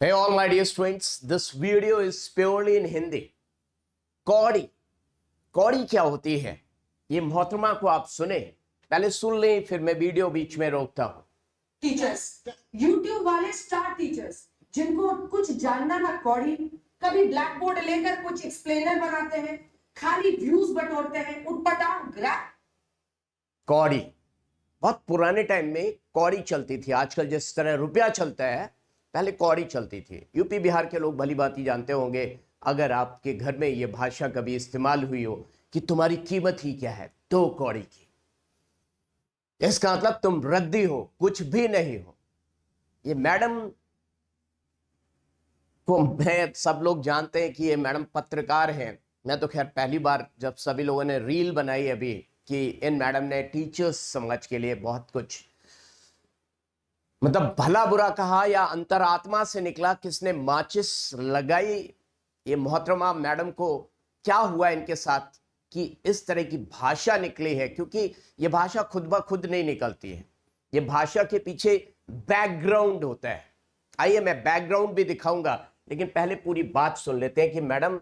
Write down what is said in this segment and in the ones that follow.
Hey all my dear students, this video is purely in Hindi. कौड़ी कौड़ी क्या होती है ये मोहतरमा को आप सुने, पहले सुन लें फिर मैं वीडियो बीच में रोकता हूं। टीचर्स, यूट्यूब वाले स्टार टीचर्स जिनको कुछ जानना ना कौड़ी, कभी ब्लैक बोर्ड लेकर कुछ एक्सप्लेनर बनाते हैं, खाली व्यूज बटोरते हैं, उठपटांग ग्रैब। कौड़ी बहुत पुराने टाइम में कौड़ी चलती थी। आजकल जिस तरह रुपया चलता है पहले कौड़ी चलती थी। यूपी बिहार के लोग भली भांति जानते होंगे, अगर आपके घर में ये भाषा कभी इस्तेमाल हुई हो कि तुम्हारी कीमत ही क्या है, 2 कौड़ी की, इसका मतलब तुम रद्दी हो, कुछ भी नहीं हो। ये मैडम को मैं सब लोग जानते हैं कि ये मैडम पत्रकार हैं। मैं तो खैर पहली बार जब सभी लोगों ने रील बनाई अभी कि इन मैडम ने टीचर्स समाज के लिए बहुत कुछ मतलब भला बुरा कहा या अंतरात्मा से निकला, किसने माचिस लगाई। ये मोहतरमा मैडम को क्या हुआ इनके साथ कि इस तरह की भाषा निकली है, क्योंकि ये भाषा खुद ब खुद नहीं निकलती है। ये भाषा के पीछे बैकग्राउंड होता है। आइए मैं बैकग्राउंड भी दिखाऊंगा, लेकिन पहले पूरी बात सुन लेते हैं कि मैडम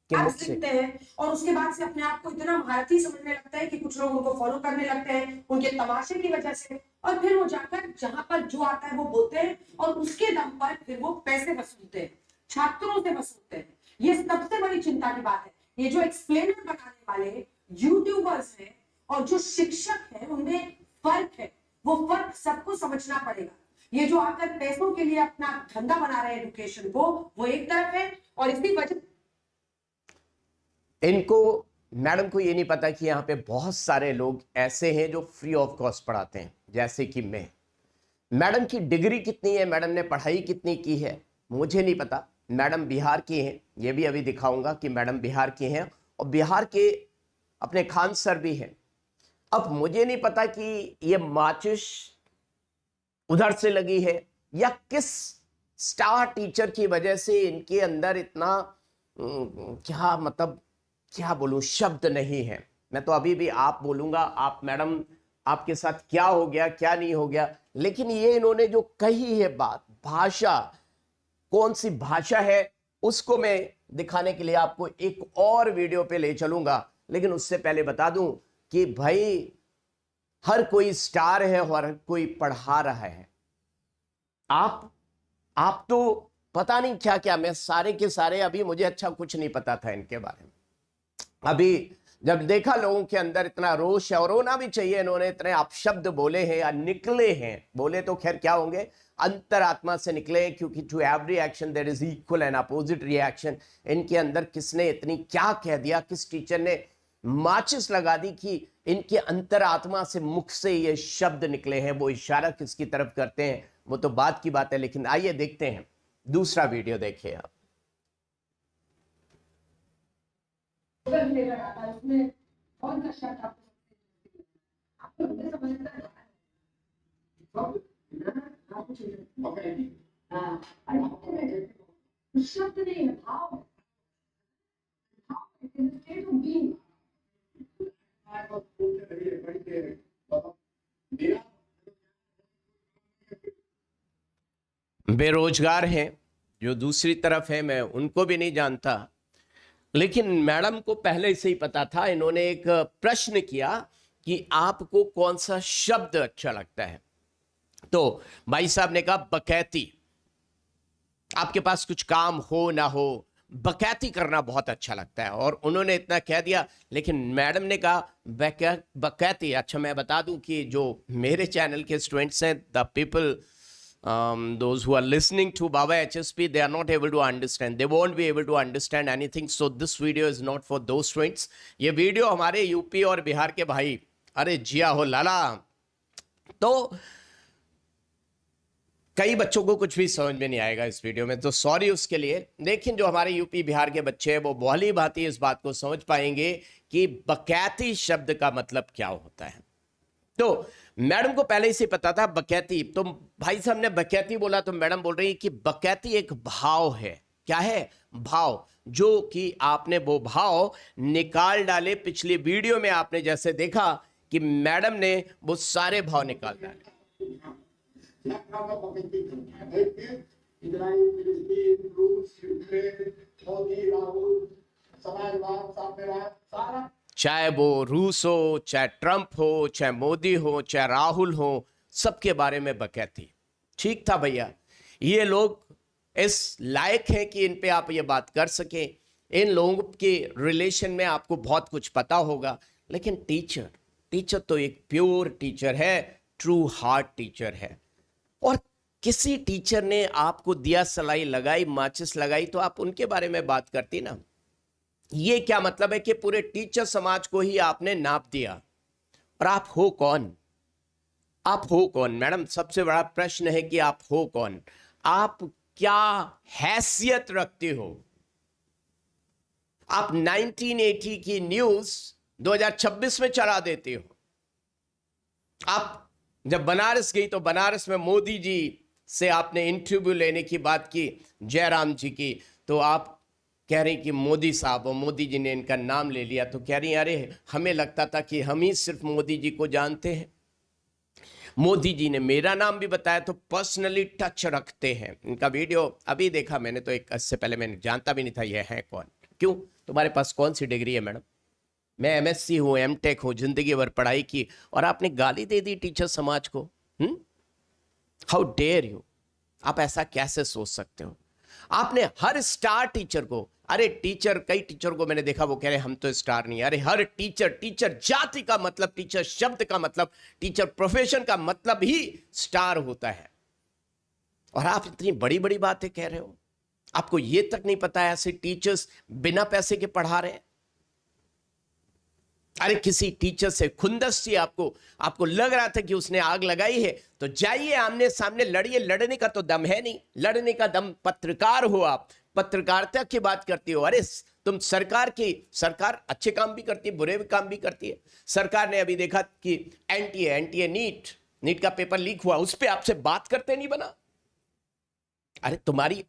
के मुख से। लिखते हैं और उसके बाद से अपने आप को इतना भारतीय समझने लगता है कि कुछ लोग उनको फॉलो करने लगते हैं उनके तमाशे की वजह से, और फिर वो जाकर जहां पर जो आता है वो बोलते हैं और उसके दम पर फिर वो पैसे वसूलते हैं, छात्रों से वसूलते हैं। ये सबसे बड़ी चिंता की बात है। ये जो एक्सप्लेनर बनाने वाले यूट्यूबर्स हैं और जो शिक्षक हैं, उनमें फर्क है। वो फर्क सबको समझना पड़ेगा। ये जो आकर पैसों के लिए अपना धंधा बना रहे हैं एजुकेशन को, वो एक तरफ है, और इसी वजह इनको मैडम को ये नहीं पता कि यहाँ पे बहुत सारे लोग ऐसे हैं जो फ्री ऑफ कॉस्ट पढ़ाते हैं, जैसे कि मैं। मैडम की डिग्री कितनी है, मैडम ने पढ़ाई कितनी की है, मुझे नहीं पता। मैडम बिहार की हैं, ये भी अभी दिखाऊंगा कि मैडम बिहार की हैं, और बिहार के अपने खान सर भी हैं। अब मुझे नहीं पता कि ये माचिस उधर से लगी है या किस स्टार टीचर की वजह से इनके अंदर इतना क्या मतलब क्या बोलूं, शब्द नहीं है। मैं तो अभी भी आप बोलूंगा, आप मैडम आपके साथ क्या हो गया क्या नहीं हो गया, लेकिन ये इन्होंने जो कही है बात, भाषा कौन सी भाषा है उसको मैं दिखाने के लिए आपको एक और वीडियो पे ले चलूंगा। लेकिन उससे पहले बता दूं कि भाई हर कोई स्टार है और हर कोई पढ़ा रहा है। आप तो पता नहीं क्या क्या, मैं सारे के सारे अभी मुझे अच्छा कुछ नहीं पता था इनके बारे में। अभी जब देखा लोगों के अंदर इतना रोष है, और रोना भी चाहिए, इन्होंने इतने अपशब्द बोले हैं या निकले हैं, बोले तो खैर क्या होंगे, अंतरात्मा से निकले, क्योंकि to every action there is equal and opposite reaction. इनके अंदर किसने इतनी क्या कह दिया, किस टीचर ने माचिस लगा दी कि इनके अंतरात्मा से मुख से ये शब्द निकले हैं। वो इशारा किसकी तरफ करते हैं वो तो बात की बात है, लेकिन आइए देखते हैं दूसरा वीडियो। देखिए आप। लेकर आता है उसमें कौन सा शब्द आपको समझता है? शब्द नहीं है, भाव है। बेरोजगार हैं जो दूसरी तरफ है, मैं उनको भी नहीं जानता, लेकिन मैडम को पहले से ही पता था। इन्होंने एक प्रश्न किया कि आपको कौन सा शब्द अच्छा लगता है, तो भाई साहब ने कहा बकैती। आपके पास कुछ काम हो ना हो, बकैती करना बहुत अच्छा लगता है, और उन्होंने इतना कह दिया। लेकिन मैडम ने कहा बकैती। अच्छा मैं बता दूं कि जो मेरे चैनल के स्टूडेंट्स हैं, the people those who are listening to Baba HSP, they are not able to understand, they won't be able to understand anything, so this video is not for those students. ये video हमारे UP और बिहार के भाई, अरे जिया हो लाला, तो कई बच्चों को कुछ भी समझ में नहीं आएगा इस वीडियो में, तो सॉरी उसके लिए। लेकिन जो हमारे यूपी बिहार के बच्चे हैं वो भली भांति इस बात को समझ पाएंगे कि बकैती शब्द का मतलब क्या होता है। तो मैडम को पहले से पता था बकैती। तो भाई साहब ने बकैती बोला तो मैडम बोल रही है कि बकैती एक भाव है। क्या है? भाव, जो कि आपने वो भाव निकाल डाले। पिछली वीडियो में आपने जैसे देखा कि मैडम ने वो सारे भाव निकाल डाले। इजराइल, फिलिस्तीन, रूस, यूक्रेन, मोदी, राहुल, समाजवाद, साम्यवाद, सारा चाहे वो रूस हो, चाहे ट्रंप हो, चाहे मोदी हो, चाहे राहुल हो, सबके बारे में बकैती। ठीक था भैया, ये लोग इस लायक हैं कि इन पे आप ये बात कर सकें, इन लोगों के रिलेशन में आपको बहुत कुछ पता होगा। लेकिन टीचर तो एक प्योर टीचर है, ट्रू हार्ट टीचर है। और किसी टीचर ने आपको दिया सलाई लगाई, माचिस लगाई, तो आप उनके बारे में बात करती ना। ये क्या मतलब है कि पूरे टीचर समाज को ही आपने नाप दिया। और आप हो कौन? आप हो कौन मैडम? सबसे बड़ा प्रश्न है कि आप हो कौन? आप क्या हैसियत रखते हो? आप 1980 की न्यूज 2026 में चला देते हो। आप जब बनारस गई तो बनारस में मोदी जी से आपने इंटरव्यू लेने की बात की, जयराम जी की, तो आप कह रही कि मोदी साहब, और मोदी जी ने इनका नाम ले लिया तो कह रही अरे हमें लगता था कि हम ही सिर्फ मोदी जी को जानते हैं। मोदी जी ने मेरा नाम भी बताया, तो पर्सनली टच रखते हैं। इनका वीडियो अभी देखा मैंने, तो एक इससे पहले मैंने जानता भी नहीं था ये है कौन। क्यों? तुम्हारे पास कौन सी डिग्री है मैडम? मैं एमएससी हूं, एमटेक हूं, जिंदगी भर पढ़ाई की, और आपने गाली दे दी टीचर समाज को। How dare you! आप ऐसा कैसे सोच सकते हो? आपने हर स्टार टीचर को, अरे टीचर, कई टीचर को मैंने देखा वो कह रहे हम तो स्टार नहीं। अरे हर टीचर जाति का मतलब, टीचर शब्द का मतलब, टीचर प्रोफेशन का मतलब ही स्टार होता है। और आप इतनी बड़ी बड़ी बातें कह रहे हो। आपको ये तक नहीं पता है ऐसे टीचर्स बिना पैसे के पढ़ा रहे हैं। अरे किसी टीचर से खुंदस सी आपको लग रहा था कि उसने आग लगाई है, तो जाइए आमने सामने लड़िए। लड़ने का तो दम है नहीं, लड़ने का दम, पत्रकार हो आप, पत्रकारिता की बात करती हो। अरे तुम सरकार अच्छे काम भी करती है, बुरे भी काम भी करती है। सरकार ने अभी देखा कि एनटीए नीट का पेपर लीक हुआ, उस पर आपसे बात करते नहीं बना। अरे तुम्हारी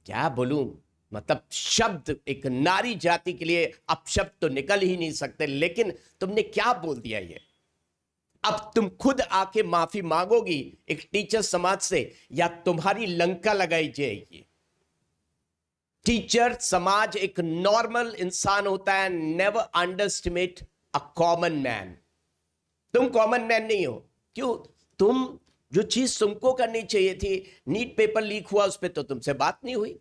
क्या बोलूं, मतलब शब्द एक नारी जाति के लिए अपशब्द तो निकल ही नहीं सकते। लेकिन तुमने क्या बोल दिया ये? अब तुम खुद आके माफी मांगोगी एक टीचर समाज से, या तुम्हारी लंका लगाई जाएगी? टीचर समाज एक नॉर्मल इंसान होता है। Never underestimate a common man. तुम कॉमन मैन नहीं हो। क्यों? तुम जो चीज तुमको करनी चाहिए थी, नीट पेपर लीक हुआ, उस पर तो तुमसे बात नहीं हुई।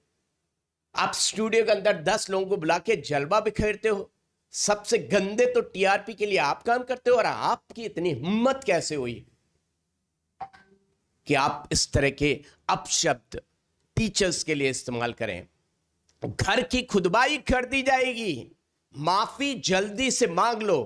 आप स्टूडियो के अंदर 10 लोगों को बुला के जलवा बिखेरते हो। सबसे गंदे तो टीआरपी के लिए आप काम करते हो। और आपकी इतनी हिम्मत कैसे हुई कि आप इस तरह के अपशब्द टीचर्स के लिए इस्तेमाल करें? घर की खुदबाई कर दी जाएगी, माफी जल्दी से मांग लो।